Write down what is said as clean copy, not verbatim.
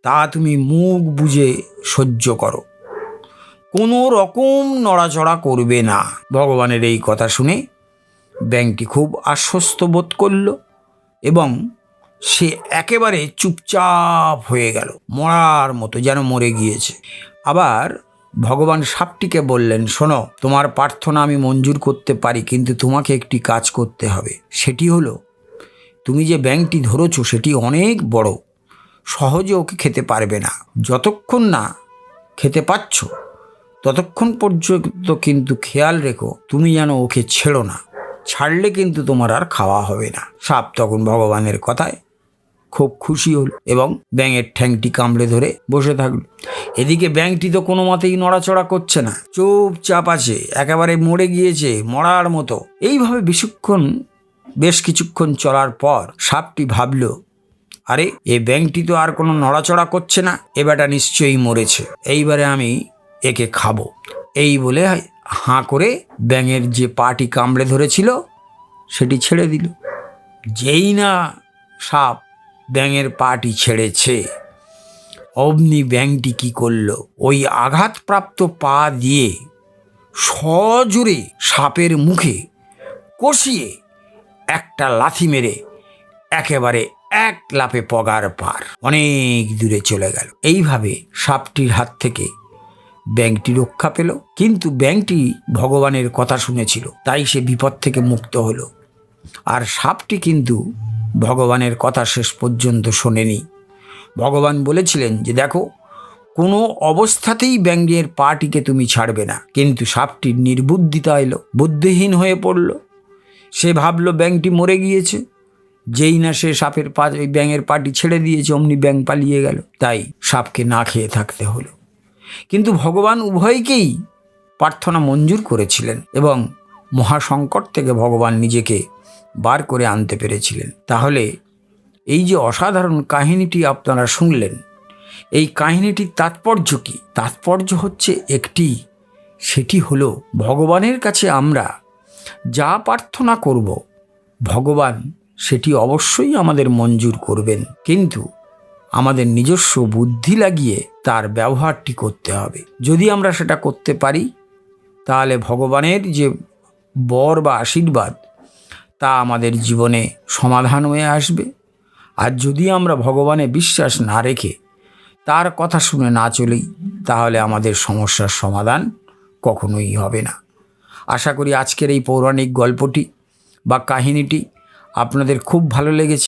তা তুমি মুখ বুজে সহ্য করো, কোনো রকম নড়াচড়া করবে না। ভগবানের এই কথা শুনে ব্যাঙটি খুব আশ্বস্ত বোধ করল এবং সে একেবারে চুপচাপ হয়ে গেল, মরার মতো, যেন মরে গিয়েছে। আবার ভগবান সাপটিকে বললেন, শোনো, তোমার প্রার্থনা আমি মঞ্জুর করতে পারি, কিন্তু তোমাকে একটি কাজ করতে হবে। সেটি হলো, তুমি যে ব্যাঙটি ধরেছো সেটি অনেক বড়, সহজে ওকে খেতে পারবে না। যতক্ষণ না খেতে পাচ্ছ ততক্ষণ পর্যন্ত কিন্তু খেয়াল রেখো তুমি যেন ওকে ছেড়ো না, ছাড়লে কিন্তু তোমার আর খাওয়া হবে না। সাপ তখন ভগবানের কথায় খুব খুশি হল এবং ব্যাঙের ঠ্যাংটি কামড়ে ধরে বসে থাকলো। এদিকে ব্যাঙটি তো কোনো মতেই নড়াচড়া করছে না, চুপচাপ আছে, একেবারে মরে গিয়েছে, মরার মতো। এইভাবে বেশ কিছুক্ষণ চলার পর সাপটি ভাবল, আরে এ ব্যাঙটি তো আর কোনো নড়াচড়া করছে না, এ বেটা নিশ্চয়ই মরেছে, এইবারে আমি একে খাবো। এই বলে হাঁ করে ব্যাঙের যে পাটি কামড়ে ধরেছিল সেটি ছেড়ে দিল। যেই না সাপ ব্যাঙের পাটি ছেড়েছে, অমনি ব্যাঙটি কি করলো, ওই আঘাতপ্রাপ্ত পা দিয়ে সজোরে সাপের মুখে কষিয়ে একটা লাথি মেরে একেবারে এক লাফে পগার পার অনেক দূরে চলে গেল। এইভাবে সাপটির হাত থেকে ব্যাঙটি রক্ষা পেল, কিন্তু ব্যাঙটি ভগবানের কথা শুনেছিল, তাই সে বিপদ থেকে মুক্ত হলো। আর সাপটি কিন্তু ভগবানের কথা শেষ পর্যন্ত শোনেনি। ভগবান বলেছিলেন যে দেখো, কোনো অবস্থাতেই ব্যাঙের পাটিকে তুমি ছাড়বে না, কিন্তু সাপটির নির্বুদ্ধিতা এলো, বুদ্ধিহীন হয়ে পড়ল। সে ভাবলো ব্যাঙটি মরে গিয়েছে। যেই না সে ব্যাঙের পাটি ছেড়ে দিয়েছে, অমনি ব্যাঙ পালিয়ে গেল। তাই সাপকে না খেয়ে থাকতে হলো। কিন্তু ভগবান উভয়কেই প্রার্থনা মঞ্জুর করেছিলেন এবং মহাসংকট থেকে ভগবান নিজেকে বার করে আনতে পেরেছিলেন। তাহলে এই যে অসাধারণ কাহিনীটি আপনারা শুনলেন, এই কাহিনীটির তাৎপর্য কি? তাৎপর্য হচ্ছে একটি, সেটি হলো ভগবানের কাছে আমরা যা প্রার্থনা করব ভগবান সেটি অবশ্যই আমাদের মঞ্জুর করবেন, কিন্তু আমাদের নিজস্ব বুদ্ধি লাগিয়ে তার ব্যবহারটি করতে হবে। যদি আমরা সেটা করতে পারি তাহলে ভগবানের যে বর বা আশীর্বাদ তা আমাদের জীবনে সমাধান হয়ে আসবে। আর যদি আমরা ভগবানে বিশ্বাস না রেখে তার কথা শুনে না চলি, তাহলে আমাদের সমস্যার সমাধান কখনোই হবে না। আশা করি আজকের এই পৌরাণিক গল্পটি বা কাহিনীটি আপনাদের খুব ভালো লেগেছে।